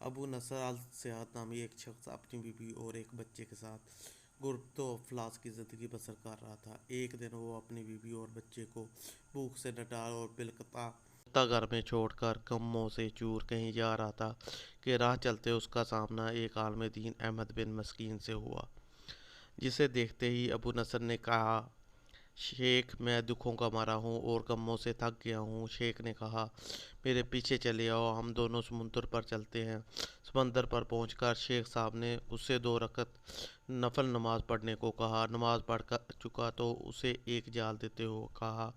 ابو نصر السیاد نامی ایک شخص اپنی بیوی اور ایک بچے کے ساتھ غربت و افلاس کی زندگی بسر کر رہا تھا۔ ایک دن وہ اپنی بیوی اور بچے کو بھوک سے نڈال اور بالقطع گھر میں چھوڑ کر غموں سے چور کہیں جا رہا تھا کہ راہ چلتے اس کا سامنا ایک عالم دین احمد بن مسکین سے ہوا، جسے دیکھتے ہی ابو نصر نے کہا: شیخ، میں دکھوں کا مارا ہوں اور غموں سے تھک گیا ہوں۔ شیخ نے کہا: میرے پیچھے چلے آؤ، ہم دونوں سمندر پر چلتے ہیں۔ سمندر پر پہنچ کر شیخ صاحب نے اس سے 2 رکعت نفل نماز پڑھنے کو کہا۔ نماز پڑھ چکا تو اسے ایک جال دیتے ہوئے کہا: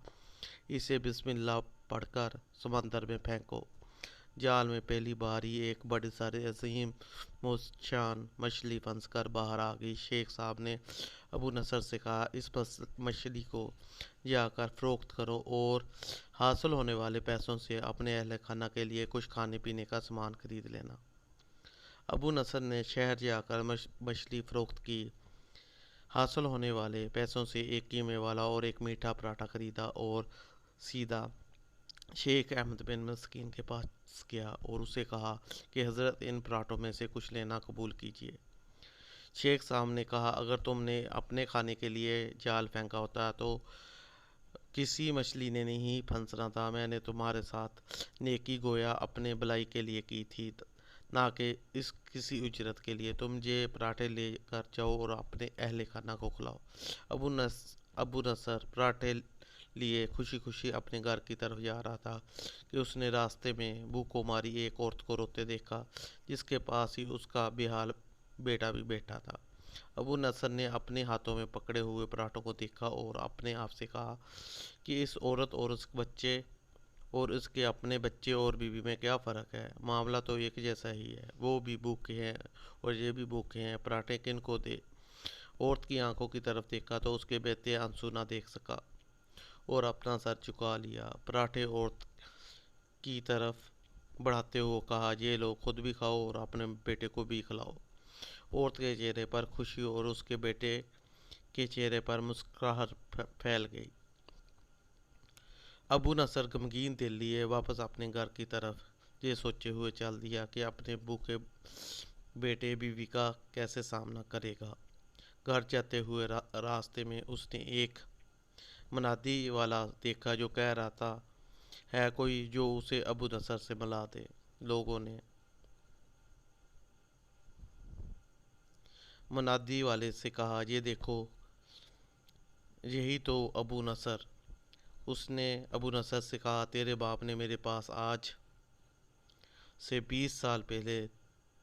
اسے بسم اللہ پڑھ کر سمندر میں پھینکو۔ جال میں پہلی بار ہی ایک بڑی ساری عظیم الشان مچھلی پھنس کر باہر آ گئی۔ شیخ صاحب نے ابو نصر سے کہا: اس مچھلی کو جا کر فروخت کرو اور حاصل ہونے والے پیسوں سے اپنے اہل خانہ کے لیے کچھ کھانے پینے کا سامان خرید لینا۔ ابو نصر نے شہر جا کر مچھلی فروخت کی۔ حاصل ہونے والے پیسوں سے ایک قیمے والا اور ایک میٹھا پراٹھا خریدا اور سیدھا شیخ احمد بن مسکین کے پاس گیا اور اسے کہا کہ حضرت، ان پراٹھوں میں سے کچھ لینا قبول کیجیے۔ شیخ صاحب نے کہا: اگر تم نے اپنے کھانے کے لیے جال پھینکا ہوتا تو کسی مچھلی نے نہیں پھنسنا تھا۔ میں نے تمہارے ساتھ نیکی گویا اپنے بھلائی کے لیے کی تھی، نہ کہ اس کسی اجرت کے لیے۔ تم یہ پراٹھے لے کر جاؤ اور اپنے اہل خانہ کو کھلاؤ۔ ابو نصر پراٹھے لیے خوشی خوشی اپنے گھر کی طرف جا رہا تھا کہ اس نے راستے میں بھوکوں ماری ایک عورت کو روتے دیکھا، جس کے پاس ہی اس کا بے حال بیٹا بھی بیٹھا تھا۔ ابو نصر نے اپنے ہاتھوں میں پکڑے ہوئے پراٹھوں کو دیکھا اور اپنے آپ سے کہا کہ اس عورت اور اس بچے اور اس کے اپنے بچے اور بیوی میں کیا فرق ہے؟ معاملہ تو ایک جیسا ہی ہے۔ وہ بھی بھوکے ہیں اور یہ بھی بھوکے ہیں، پراٹھے کن کو دے؟ عورت کی آنکھوں کی طرف دیکھا تو اس کے بہتے آنسو نہ دیکھ سکا اور اپنا سر جھکا لیا۔ پراٹھے عورت کی طرف بڑھاتے ہوئے کہا: یہ لو، خود بھی کھاؤ اور اپنے بیٹے کو بھی کھلاؤ۔ عورت کے چہرے پر خوشی اور اس کے بیٹے کے چہرے پر مسکراہٹ پھیل گئی۔ ابو نصر غمگین دل لیے واپس اپنے گھر کی طرف یہ سوچتے ہوئے چل دیا کہ اپنے بھوکے بیٹے بیوی کا کیسے سامنا کرے گا۔ گھر جاتے ہوئے راستے میں اس نے ایک منادی والا دیکھا جو کہہ رہا تھا: ہے کوئی جو اسے ابو نصر سے ملا دے؟ لوگوں نے منادی والے سے کہا: یہ دیکھو، یہی تو ابو نصر۔ اس نے ابو نصر سے کہا: تیرے باپ نے میرے پاس آج سے 20 سال پہلے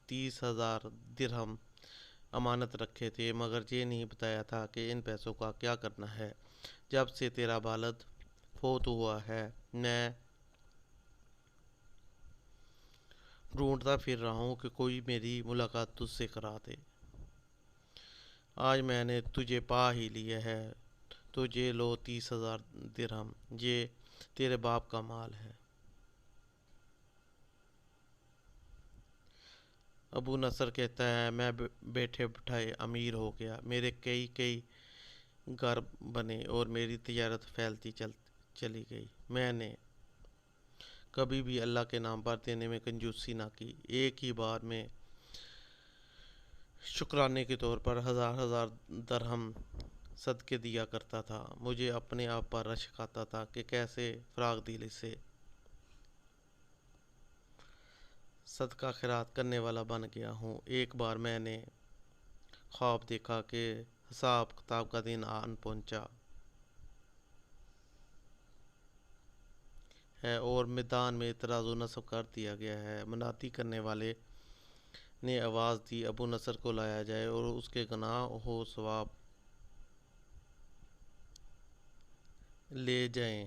30,000 درہم امانت رکھے تھے، مگر یہ نہیں بتایا تھا کہ ان پیسوں کا کیا کرنا ہے۔ جب سے تیرا والد فوت ہوا ہے، میں ڈھونڈتا پھر رہا ہوں کہ کوئی میری ملاقات تجھ سے کرا دے۔ آج میں نے تجھے پا ہی لیا ہے، تو یہ لو 30,000 درہم، یہ تیرے باپ کا مال ہے۔ ابو نصر کہتا ہے: میں بیٹھے بٹھائے امیر ہو گیا، میرے کئی گھر بنے اور میری تجارت پھیلتی چلی گئی۔ میں نے کبھی بھی اللہ کے نام پر دینے میں کنجوسی نہ کی۔ ایک ہی بار میں شکرانے کے طور پر 1000 درہم صدقے دیا کرتا تھا۔ مجھے اپنے آپ پر رشک آتا تھا کہ کیسے فراخ دلی سے صدقہ خیرات کرنے والا بن گیا ہوں۔ ایک بار میں نے خواب دیکھا کہ حساب کتاب کا دن آن پہنچا ہے اور میدان میں اعتراض و نصب کر دیا گیا ہے۔ منادی کرنے والے نے آواز دی: ابو نصر کو لایا جائے اور اس کے گناہ و ثواب لے جائیں۔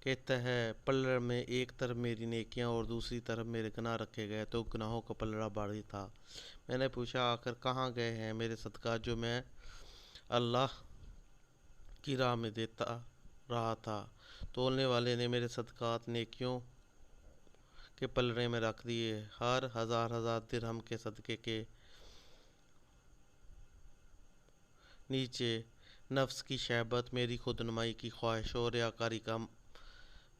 کہتا ہے: پلڑ میں ایک طرف میری نیکیاں اور دوسری طرف میرے گناہ رکھے گئے تو گناہوں کا پلڑا بھاری تھا۔ میں نے پوچھا: آخر کہاں گئے ہیں میرے صدقات جو میں اللہ کی راہ میں دیتا رہا تھا؟ تولنے والے نے میرے صدقات نیکیوں کے پلڑے میں رکھ دیے۔ ہر 1000 درہم کے صدقے کے نیچے نفس کی شہوت، میری خود نمائی کی خواہش اور ریاکاری کا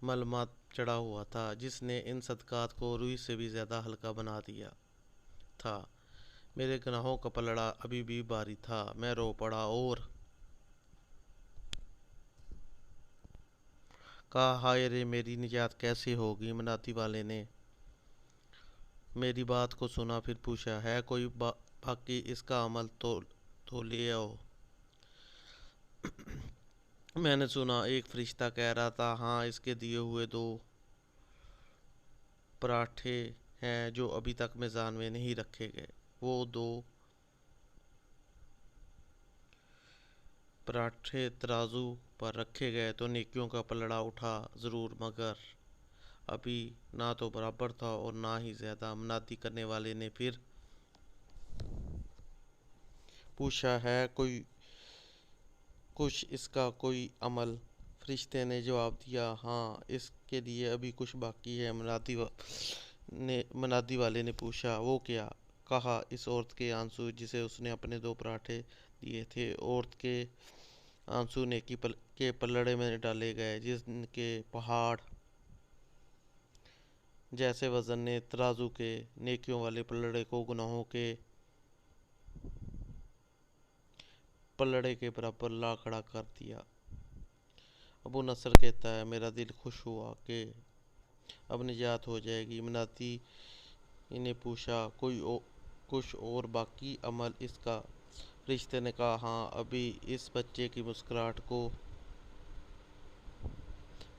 ملمہ چڑھا ہوا تھا جس نے ان صدقات کو روئی سے بھی زیادہ ہلکا بنا دیا تھا۔ میرے گناہوں کا پلڑا ابھی بھی بھاری تھا۔ میں رو پڑا اور کہا ہائے رے میری نجات کیسے ہوگی؟ منادی والے نے میری بات کو سنا، پھر پوچھا ہے کوئی باقی اس کا عمل تو لے آؤ۔ میں نے سنا ایک فرشتہ کہہ رہا تھا ہاں اس کے دیے ہوئے 2 پراٹھے ہیں جو ابھی تک میزان میں نہیں رکھے گئے۔ وہ 2 پراٹھے ترازو پر رکھے گئے تو نیکیوں کا پلڑا اٹھا ضرور، مگر ابھی نہ تو برابر تھا اور نہ ہی زیادہ۔ منادی کرنے والے نے پھر پوچھا ہے کوئی کچھ اس کا کوئی عمل؟ فرشتے نے جواب دیا ہاں اس کے لیے ابھی کچھ باقی ہے۔ منادی والے نے پوچھا وہ کیا؟ کہا اس عورت کے آنسو جسے اس نے اپنے 2 پراٹھے دیے تھے۔ عورت کے آنسو نیکی کے پلڑے میں ڈالے گئے جن کے پہاڑ جیسے وزن نے ترازو کے نیکیوں والے پلڑے کو گناہوں کے پلڑے کے برابر لا کھڑا کر دیا۔ ابو نصر کہتا ہے میرا دل خوش ہوا کہ اب نجات ہو جائے گی۔ منادی نے پوچھا کوئی کچھ اور باقی عمل اس کا؟ فرشتے نے کہا ہاں ابھی اس بچے کی مسکراہٹ کو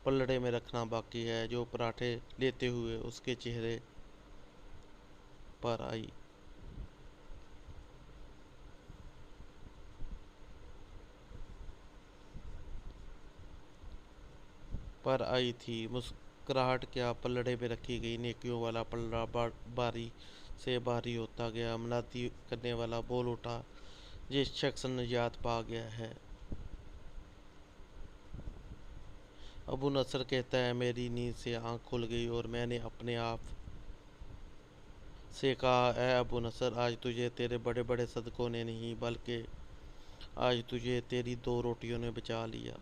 پلڑے میں رکھنا باقی ہے جو پراٹھے لیتے ہوئے اس کے چہرے پر آئی تھی۔ مسکراہٹ کیا پلڑے میں رکھی گئی نیکیوں والا پلڑا باری سے بھاری ہوتا گیا۔ منادی کرنے والا بول اٹھا جس شخص نجات پا گیا ہے۔ ابو نصر کہتا ہے میری نیند سے آنکھ کھل گئی اور میں نے اپنے آپ سے کہا اے ابو نصر آج تجھے تیرے بڑے بڑے صدقوں نے نہیں بلکہ آج تجھے تیری 2 روٹیوں نے بچا لیا۔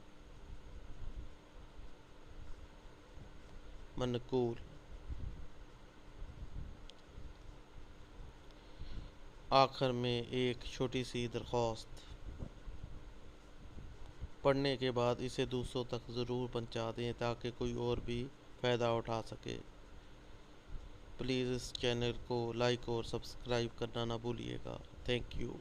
منقول آخر میں ایک چھوٹی سی درخواست، پڑھنے کے بعد اسے دوسروں تک ضرور پہنچا دیں تاکہ کوئی اور بھی فائدہ اٹھا سکے۔ پلیز اس چینل کو لائک اور سبسکرائب کرنا نہ بھولیے گا۔ Thank you.